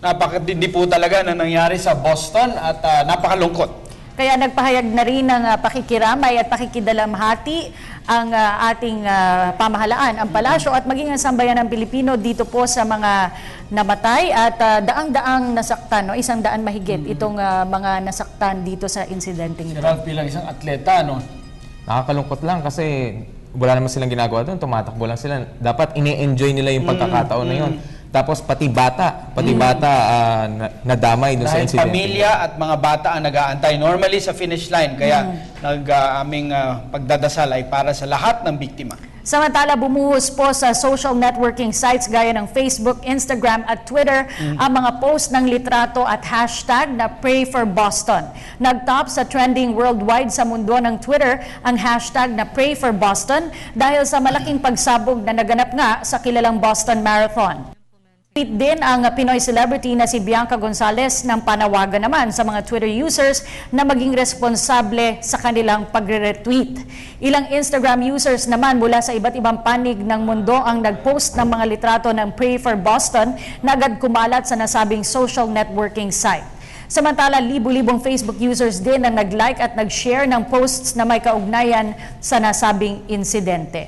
napakatindi po talaga na nangyari sa Boston at napakalungkot. Kaya nagpahayag na rin ng pakikiramay at pakikidalamhati ang ating pamahalaan, ang palasyo at maging ang sambayan ng Pilipino dito po sa mga namatay at daang-daang nasaktan, no? 100 mahigit itong mga nasaktan dito sa insidenteng Si ito. Ralph bilang isang atleta, no? Nakakalungkot lang kasi wala naman silang ginagawa doon, tumatakbo lang sila. Dapat ini-enjoy nila yung pagkakataon na yun. Tapos pati bata nadamay doon sa Dahil incident. pamilya at mga bata ang nag-aantay normally sa finish line. Kaya aming pagdadasal ay para sa lahat ng biktima. Samantala, bumuhos po sa social networking sites gaya ng Facebook, Instagram at Twitter ang mga post ng litrato at hashtag na Pray for Boston. Nag-top sa trending worldwide sa mundo ng Twitter ang hashtag na Pray for Boston dahil sa malaking pagsabog na naganap nga sa kilalang Boston Marathon. Tweet din ang Pinoy celebrity na si Bianca Gonzalez ng panawagan naman sa mga Twitter users na maging responsable sa kanilang pagre-retweet. Ilang Instagram users naman mula sa iba't ibang panig ng mundo ang nag-post ng mga litrato ng Pray for Boston na agad kumalat sa nasabing social networking site. Samantala, libu-libong Facebook users din ang nag-like at nag-share ng posts na may kaugnayan sa nasabing insidente.